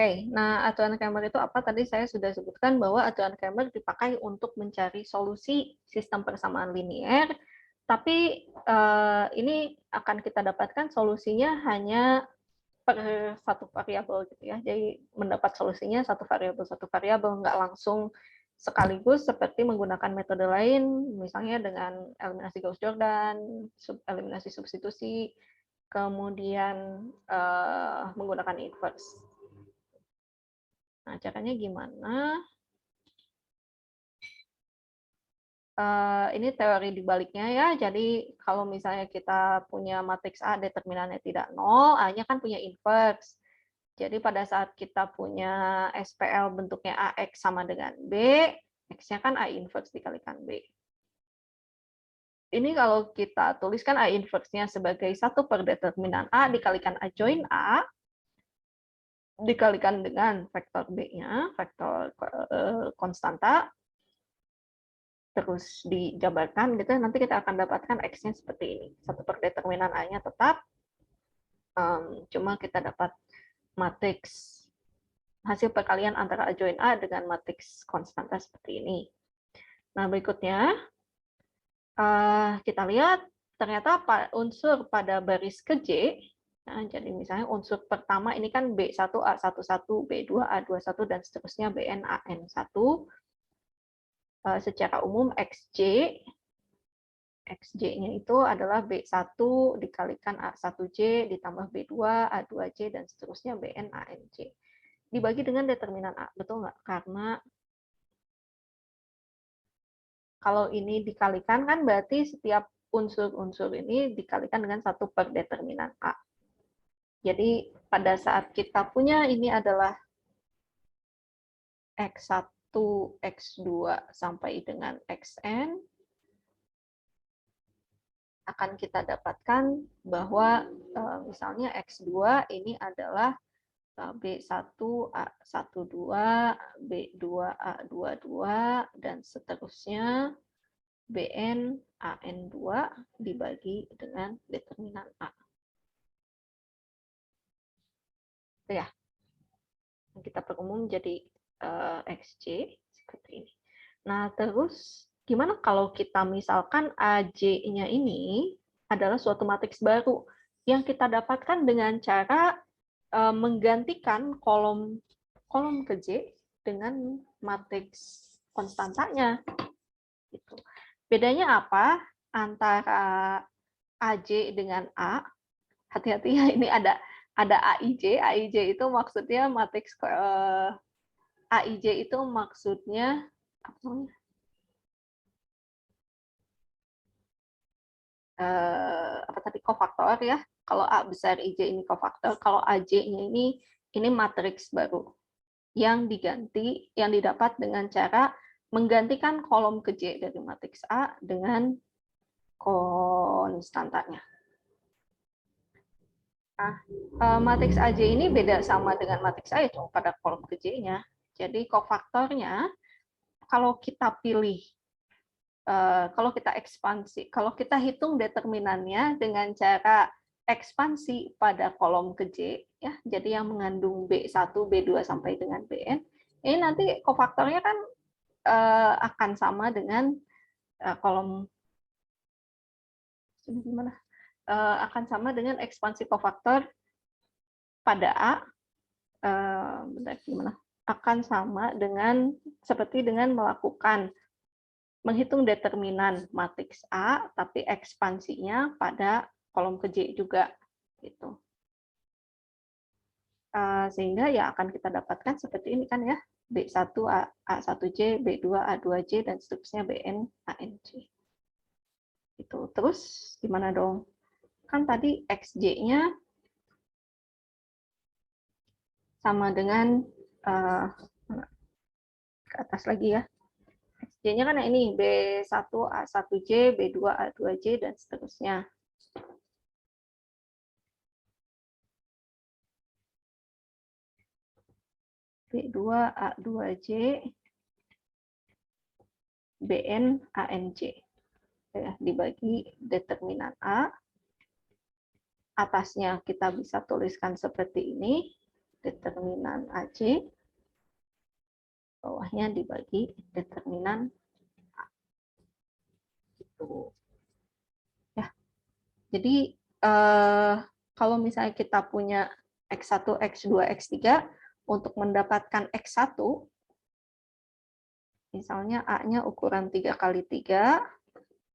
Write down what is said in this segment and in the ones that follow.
Oke, nah acuan Cramer itu apa? Tadi saya sudah sebutkan bahwa acuan Cramer dipakai untuk mencari solusi sistem persamaan linier, tapi ini akan kita dapatkan solusinya hanya per satu variabel gitu ya. Jadi mendapat solusinya satu variabel, nggak langsung sekaligus seperti menggunakan metode lain, misalnya dengan eliminasi Gauss-Jordan, eliminasi substitusi, kemudian menggunakan inverse. Nah, caranya gimana? Ini teori dibaliknya ya. Jadi kalau misalnya kita punya matriks A determinannya tidak 0, A-nya kan punya inverse. Jadi pada saat kita punya SPL bentuknya AX sama dengan B, X-nya kan A inverse dikalikan B. Ini kalau kita tuliskan A inverse-nya sebagai 1 per determinan A dikalikan A join A, dikalikan dengan vektor B-nya, vektor konstanta, terus dijabarkan gitu, nanti kita akan dapatkan X-nya seperti ini. 1 per determinan A-nya tetap, cuma kita dapat matriks hasil perkalian antara A join A dengan matriks konstanta seperti ini. Nah, berikutnya kita lihat ternyata unsur pada baris ke-J, nah, jadi misalnya unsur pertama ini kan B1A11, B2A21, dan seterusnya BNAN1. Secara umum XJ-nya itu adalah B1 dikalikan A1J ditambah B2, A2J, dan seterusnya BNANJ. Dibagi dengan determinan A, betul nggak? Karena kalau ini dikalikan kan berarti setiap unsur-unsur ini dikalikan dengan 1 per determinan A. Jadi pada saat kita punya ini adalah X1, X2 sampai dengan Xn, akan kita dapatkan bahwa misalnya X2 ini adalah B1A12, B2A22, dan seterusnya BNAN2 dibagi dengan determinan A. Itu ya. Kita perumum jadi XJ seperti ini. Nah, terus gimana kalau kita misalkan AJ-nya ini adalah suatu matriks baru yang kita dapatkan dengan cara menggantikan kolom ke-J dengan matriks konstantanya. Gitu. Bedanya apa antara AJ dengan A? Hati-hati ya, ini ada AIJ. AIJ itu maksudnya matriks AIJ itu maksudnya apa namanya? Apa tadi, kofaktor ya. Kalau A besar IJ ini kofaktor, kalau AJ-nya ini matriks baru yang didapat dengan cara menggantikan kolom ke-J dari matriks A dengan konstantanya. Nah, matriks AJ ini beda sama dengan matriks A ya, cuma pada kolom ke-J-nya. Jadi kofaktornya kalau kita pilih, kalau kita ekspansi, kalau kita hitung determinannya dengan cara ekspansi pada kolom ke-J, ya, jadi yang mengandung B1, B2 sampai dengan Bn, ini nanti kofaktornya kan akan sama dengan kolom gimana? Akan sama dengan ekspansi kofaktor pada A, bentar, gimana? Akan sama dengan seperti dengan melakukan menghitung determinan matriks A, tapi ekspansinya pada kolom ke-J juga, gitu. Sehingga ya akan kita dapatkan seperti ini kan ya, B1 A1J, B2 A2J, dan seterusnya BN ANJ. Itu. Terus gimana dong? Kan tadi XJ-nya sama dengan ke atas lagi ya. XJ-nya kan ini B1 A1J, B2 A2J, dan seterusnya. B2 A2J, BN ANJ. Ya, dibagi determinan A. Atasnya kita bisa tuliskan seperti ini. determinan AC, bawahnya dibagi determinan A. Gitu. Ya. Jadi kalau misalnya kita punya X1, X2, X3, untuk mendapatkan X1, misalnya A-nya ukuran 3 kali 3,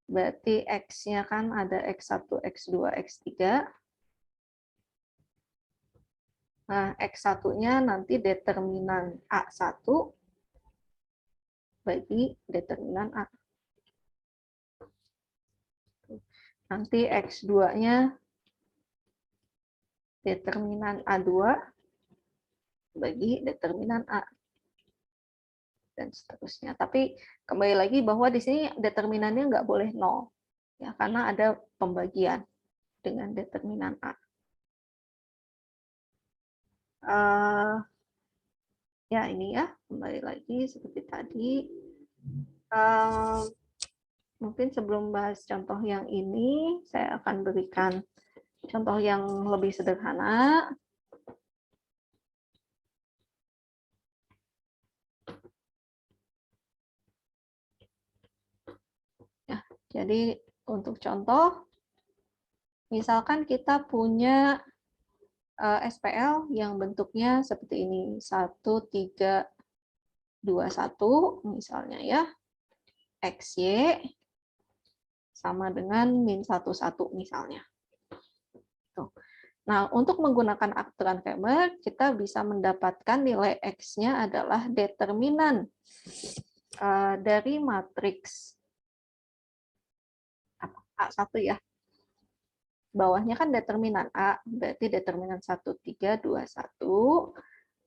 berarti X-nya kan ada X1, X2, X3. Nah, X1-nya nanti determinan A1 bagi determinan A. Nanti X2-nya determinan A2 bagi determinan A. Dan seterusnya. Tapi kembali lagi bahwa di sini determinannya nggak boleh 0. Ya, karena ada pembagian dengan determinan A. Ya, ini ya, kembali lagi seperti tadi. Mungkin sebelum bahas contoh yang ini, saya akan berikan contoh yang lebih sederhana. Ya, jadi untuk contoh, misalkan kita punya SPL yang bentuknya seperti ini, 1, 3, 2, 1, misalnya ya, XY sama dengan min 1, 1 misalnya. Tuh. Nah, untuk menggunakan aturan Cramer, kita bisa mendapatkan nilai X-nya adalah determinan dari matriks A1 ya. Bawahnya kan determinan A, berarti determinan 1, 3, 2, 1.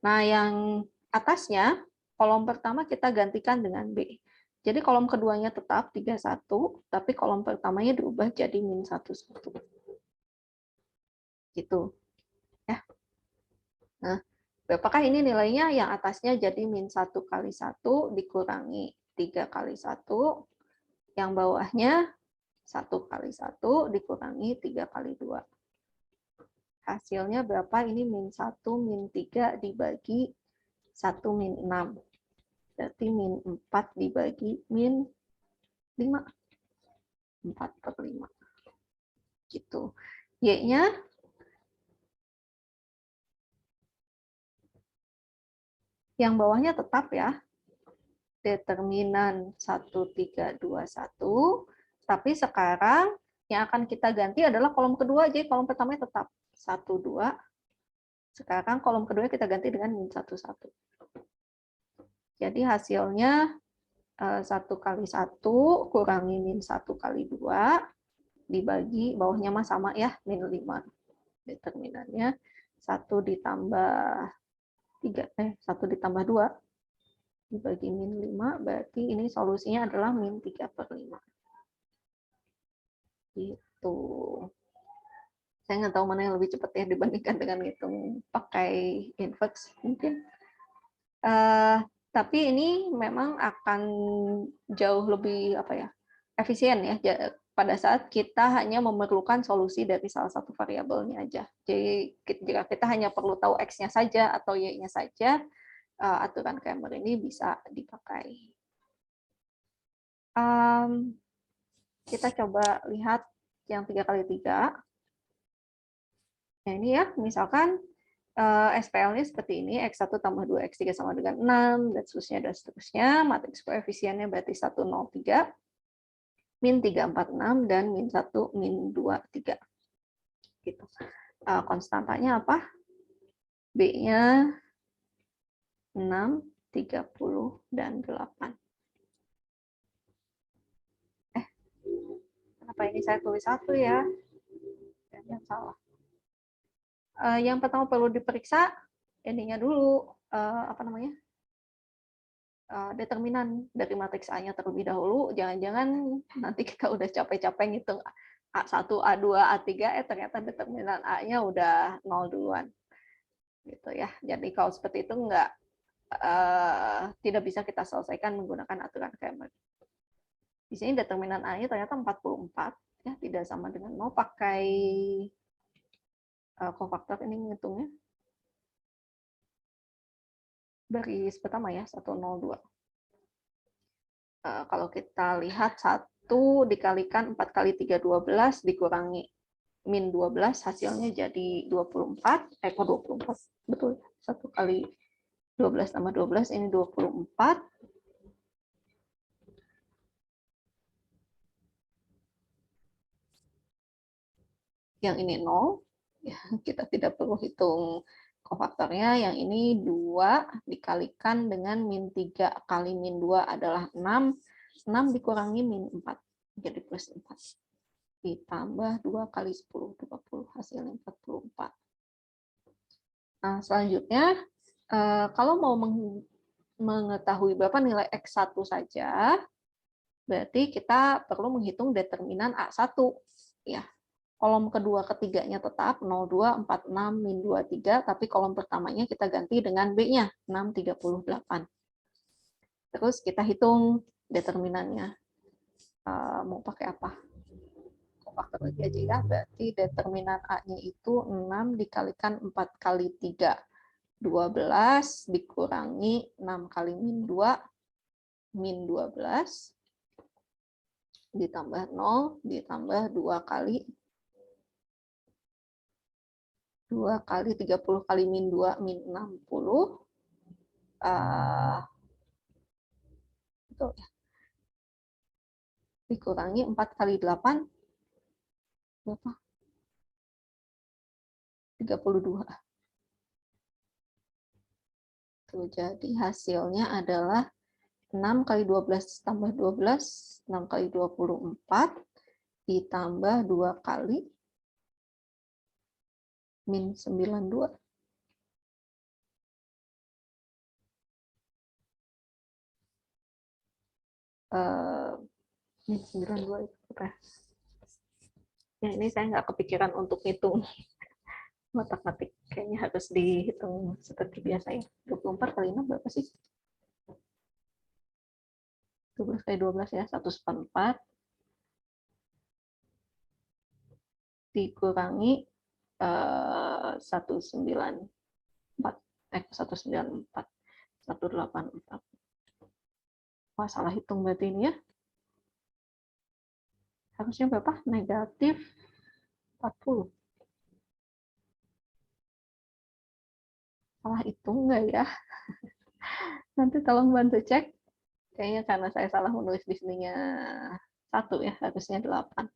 Nah, yang atasnya, kolom pertama kita gantikan dengan B. Jadi kolom keduanya tetap 3, 1, tapi kolom pertamanya diubah jadi min 1, 1. Gitu. Ya. Nah, apakah ini nilainya yang atasnya jadi min 1 kali 1 dikurangi 3 kali 1, yang bawahnya 1 kali 1 dikurangi 3 kali 2. Hasilnya berapa? Ini min 1, min 3 dibagi 1 min 6. Berarti min 4 dibagi min 5. 4/5. Gitu. Y-nya yang bawahnya tetap ya. Determinan 1, 3, 2, 1. Tapi sekarang yang akan kita ganti adalah kolom kedua. Jadi kolom pertamanya tetap 1, 2. Sekarang kolom kedua kita ganti dengan min 1, 1. Jadi hasilnya 1 kali 1 kurangi min 1 kali 2 dibagi, bawahnya mah sama ya, min 5. Determinannya 1 ditambah 1 ditambah 2 dibagi min 5, berarti ini solusinya adalah min 3/5. Gitu. Saya nggak tahu mana yang lebih cepat ya dibandingkan dengan ngitung pakai inverse mungkin. Tapi ini memang akan jauh lebih efisien ya pada saat kita hanya memerlukan solusi dari salah satu variabelnya aja. Jadi jika kita hanya perlu tahu X-nya saja atau Y-nya saja, aturan Cramer ini bisa dipakai. Kita coba lihat yang 3 kali 3. Nah, ini ya, misalkan SPL-nya seperti ini, X1 tambah 2, X3 sama dengan 6, dan seterusnya. Matriks koefisiennya berarti 1, 0, 3, min 3, 4, 6, dan min 1, min 2, 3. Gitu. Konstantanya apa? B-nya 6, 30, dan 8. Kenapa ini saya tulis 1 ya? Yang salah. Yang pertama perlu diperiksa ininya dulu, determinan dari matriks A-nya terlebih dahulu. Jangan-jangan nanti kita udah capek-capek ngitung A1, A2, A3, ternyata determinan A-nya udah 0 duluan. Gitu ya. Jadi kalau seperti itu tidak bisa kita selesaikan menggunakan aturan Cramer. Di sini determinan A-nya ternyata 44, ya, tidak sama dengan 0, pakai kofaktor ini ngitungnya. baris pertama ya, 102. Kalau kita lihat 1 dikalikan 4 kali 3, 12, dikurangi min 12, hasilnya jadi 24. Kok 24? Betul. 1 kali 12 tambah 12, ini 24. Yang ini 0. Ya, kita tidak perlu hitung kofaktornya. Yang ini 2 dikalikan dengan min 3 kali min 2 adalah 6. 6 dikurangi min 4, jadi plus 4. Ditambah 2 kali 10, 20. Hasilnya 44. Nah, selanjutnya, kalau mau mengetahui berapa nilai X1 saja, berarti kita perlu menghitung determinan A1. Ya. Kolom kedua ketiganya tetap 02, 46, min 23, tapi kolom pertamanya kita ganti dengan B-nya, 6, 38. Terus kita hitung determinannya. Mau pakai apa? Faktor lagi aja ya, berarti determinan A-nya itu 6 dikalikan 4 kali 3, 12, dikurangi 6 kali min 2, min 12, ditambah 0, ditambah 2 kali 30 kali min 2, min 60. Betul ya. Dikurangi 4 kali 8, berapa? 32. Tuh, jadi hasilnya adalah 6 kali 12 tambah 12, 6 kali 24, ditambah 2 kali min 92. Min 92 itu apa? Ya, ini saya nggak kepikiran untuk hitung matematik. Kayaknya harus dihitung seperti biasa ya. 24 kali 6 berapa sih? 12 kali 12 ya, 104. Dikurangi 194. 194. 184. Wah, salah hitung berarti ini ya. Harusnya berapa? Negatif 40. Salah hitung nggak ya? Nanti tolong bantu cek. Kayaknya karena saya salah menulis di sininya 1 ya, harusnya 8.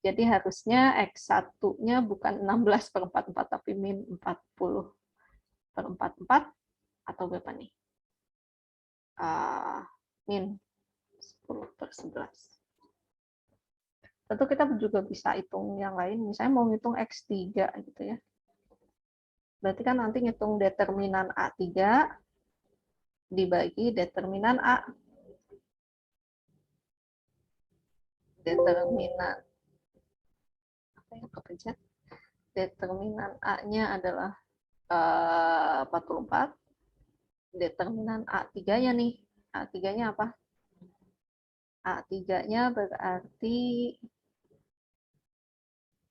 Jadi harusnya X1-nya bukan 16/44, tapi min 40/44, atau berapa nih? Min 10/11. Tentu kita juga bisa hitung yang lain, misalnya mau ngitung X3 gitu ya. Berarti kan nanti ngitung determinan A3 dibagi determinan A. Determinan apa yang kepencet? Determinan A-nya adalah 44. Determinan A3-nya nih. A3-nya apa? A3-nya berarti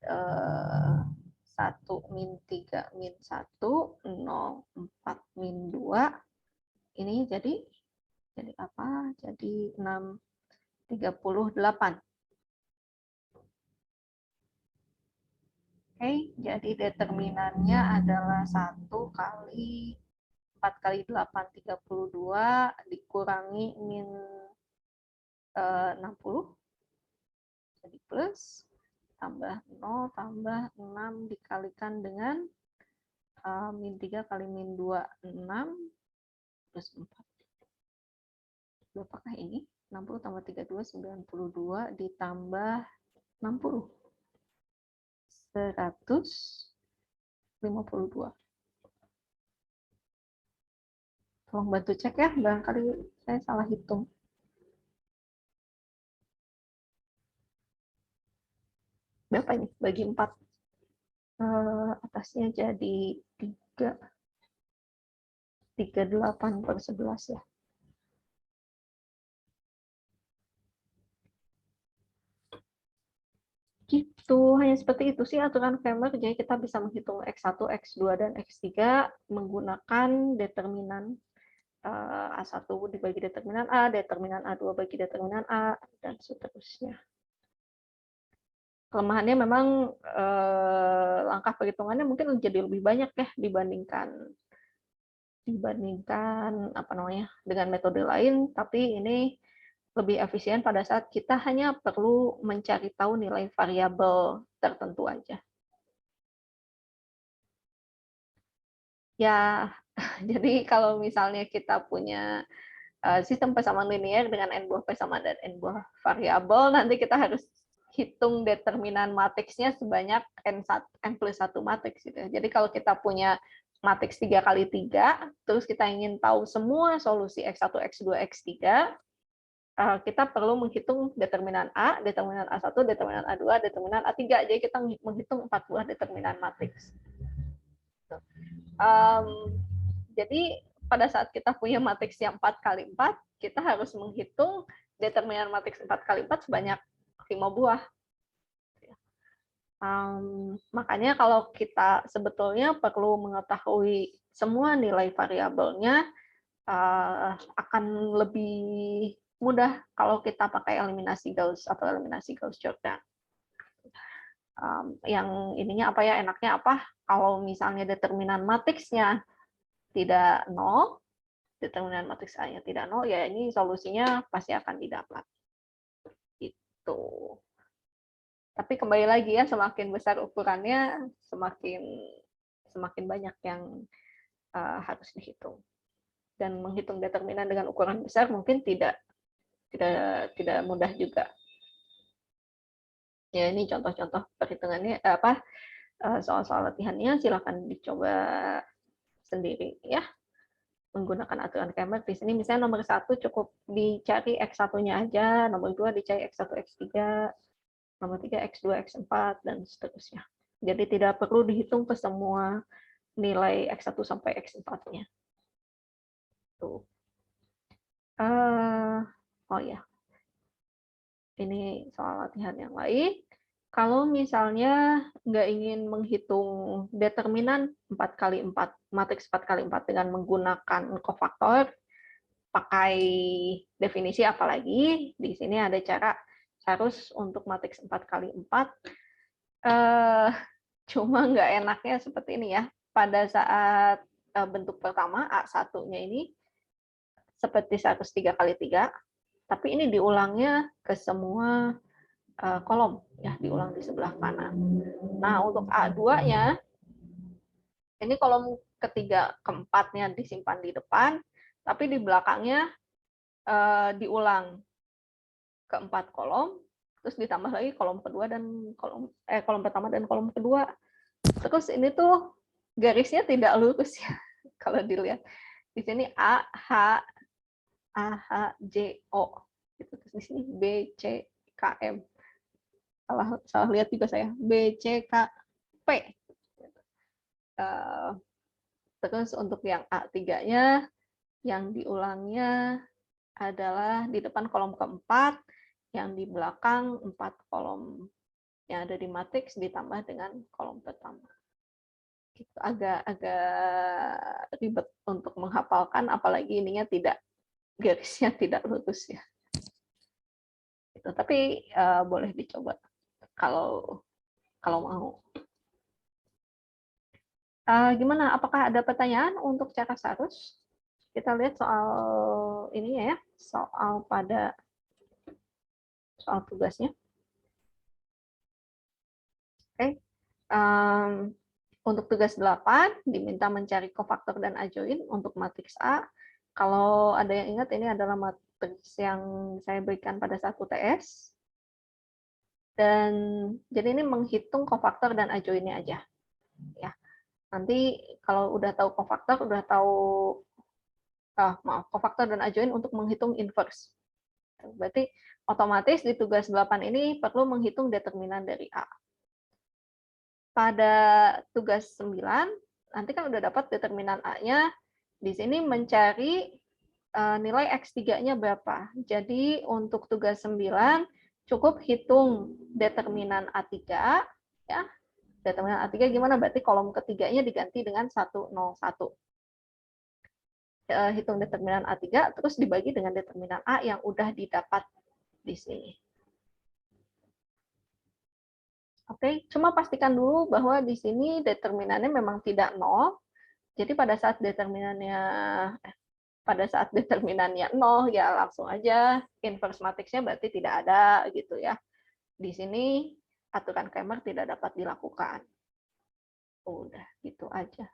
1 min 3 min 1, 0, 4 min 2. Ini jadi apa? Jadi 6/38. Oke, jadi determinannya adalah 1 kali 4 kali 8, 32, dikurangi min 60, jadi plus, tambah 0, tambah 6, dikalikan dengan min 3 kali min 2, 6, plus 4. Berapakah ini? 60 tambah 32, 92, ditambah 60. 152. Tolong bantu cek ya, barangkali saya salah hitung. Berapa ini? Bagi 4. Atasnya jadi 38/11 ya. Gitu. Hanya seperti itu sih aturan Cramer. Jadi kita bisa menghitung X1, X2, dan X3 menggunakan determinan A1 dibagi determinan A, determinan A2 bagi determinan A, dan seterusnya. Kelemahannya memang langkah perhitungannya mungkin jadi lebih banyak ya dibandingkan apa namanya dengan metode lain, tapi ini lebih efisien pada saat kita hanya perlu mencari tahu nilai variabel tertentu aja. Ya, jadi kalau misalnya kita punya sistem persamaan linear dengan n buah persamaan dan n buah variabel, nanti kita harus hitung determinan matriksnya sebanyak n plus 1 matriks. Gitu. Jadi kalau kita punya matriks 3 kali 3, terus kita ingin tahu semua solusi X1, X2, X3, kita perlu menghitung determinan A, determinan A1, determinan A2, determinan A3. Jadi kita menghitung 4 buah determinan matriks. Jadi pada saat kita punya matriks yang 4 kali 4, kita harus menghitung determinan matriks 4 kali 4 sebanyak 5 buah. Makanya kalau kita sebetulnya perlu mengetahui semua nilai variabelnya, akan lebih mudah kalau kita pakai eliminasi Gauss atau eliminasi Gauss-Jordan. Yang ininya apa ya, enaknya apa? Kalau misalnya determinan matriksnya tidak 0, determinan matriks A-nya tidak 0, ya ini solusinya pasti akan didapat. Gitu. Tapi kembali lagi ya, semakin besar ukurannya, semakin banyak yang harus dihitung. Dan menghitung determinan dengan ukuran besar mungkin tidak mudah juga. Ya, ini contoh-contoh perhitungannya, soal-soal latihannya silakan dicoba sendiri ya, menggunakan aturan Cramer. Di sini misalnya nomor 1 cukup dicari X1-nya aja, nomor 2 dicari X1, X3, nomor 3 X2, X4, dan seterusnya. Jadi tidak perlu dihitung ke semua nilai X1 sampai X4-nya. Tuh. Oh ya, ini soal latihan yang lain. Kalau misalnya nggak ingin menghitung determinan 4 kali 4, matriks 4 kali 4 dengan menggunakan kofaktor, pakai definisi apalagi, di sini ada cara harus untuk matriks 4 kali 4, cuma nggak enaknya seperti ini ya. Pada saat bentuk pertama, A1-nya ini seperti 103 kali 3, tapi ini diulangnya ke semua kolom, ya diulang di sebelah kanan. Nah, untuk A2-nya, ini kolom ketiga, keempatnya disimpan di depan, tapi di belakangnya diulang ke 4 kolom, terus ditambah lagi kolom kedua dan kolom pertama dan kolom kedua. Terus ini tuh garisnya tidak lurus ya, kalau dilihat. Di sini A, H, J, O. Terus di sini B, C, K, M. Salah lihat juga saya, B, C, K, P. Terus untuk yang A3-nya, yang diulangnya adalah di depan kolom keempat, yang di belakang 4 kolom yang ada di matriks ditambah dengan kolom pertama. Itu agak ribet untuk menghafalkan, apalagi ininya garisnya tidak lurus ya. Tapi boleh dicoba kalau mau. Gimana? Apakah ada pertanyaan untuk cara Sarus? Kita lihat soal ini ya, soal tugasnya. Oke. Untuk tugas 8 diminta mencari kofaktor dan adjoin untuk matriks A. Kalau ada yang ingat, ini adalah matriks yang saya berikan pada saat UTS. Dan jadi ini menghitung kofaktor dan adjoinnya aja. Ya. Nanti kalau udah tahu kofaktor, udah tahu kofaktor dan adjoin untuk menghitung inverse. Berarti otomatis di tugas 8 ini perlu menghitung determinan dari A. Pada tugas 9, nanti kan udah dapat determinan A-nya, di sini mencari nilai X3-nya berapa. Jadi untuk tugas 9, cukup hitung determinan A3, ya. Determinan A3 gimana? Berarti kolom ketiganya diganti dengan 101. Hitung determinan A3, terus dibagi dengan determinan A yang udah didapat di sini. Oke, cuma pastikan dulu bahwa di sini determinannya memang tidak 0. Jadi pada saat determinannya 0, ya langsung aja inverse matriksnya berarti tidak ada gitu ya. Di sini aturan Cramer tidak dapat dilakukan. Udah gitu aja.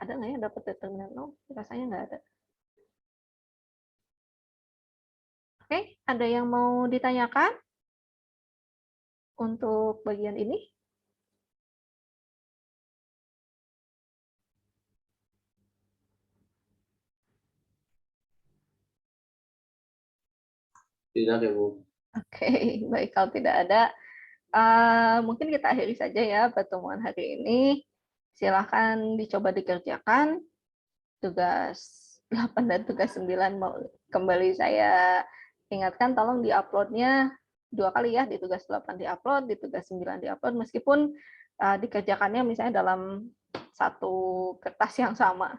Ada nggak yang dapat determinan 0? Rasanya nggak ada. Oke, ada yang mau ditanyakan untuk bagian ini? Tidak ya, Bu. Oke, baik. Kalau tidak ada, mungkin kita akhiri saja ya pertemuan hari ini. Silahkan dicoba dikerjakan. Tugas 8 dan tugas 9 mau kembali saya ingatkan, tolong di-upload-nya 2 kali ya, di tugas 8 di-upload, di tugas 9 di-upload, meskipun dikerjakannya misalnya dalam satu kertas yang sama,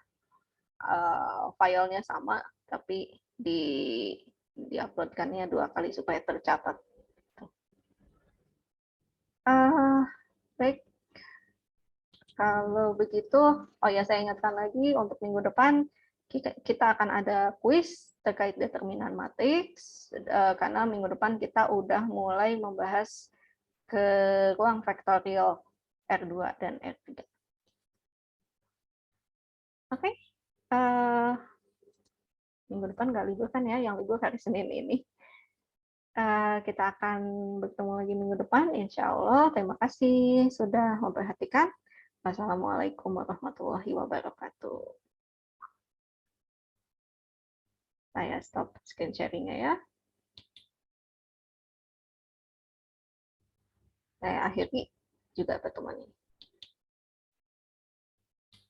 filenya sama, tapi di-uploadkannya 2 kali supaya tercatat. Baik, kalau begitu, oh ya saya ingatkan lagi untuk minggu depan kita akan ada kuis terkait determinan matriks, karena minggu depan kita udah mulai membahas ke ruang faktorial R2 dan R3. Oke, minggu depan nggak libur kan ya, yang libur hari Senin ini. Kita akan bertemu lagi minggu depan, insya Allah. Terima kasih sudah memperhatikan. Wassalamualaikum warahmatullahi wabarakatuh. Saya stop screen sharing-nya ya. Saya akhiri juga pertemuan ini.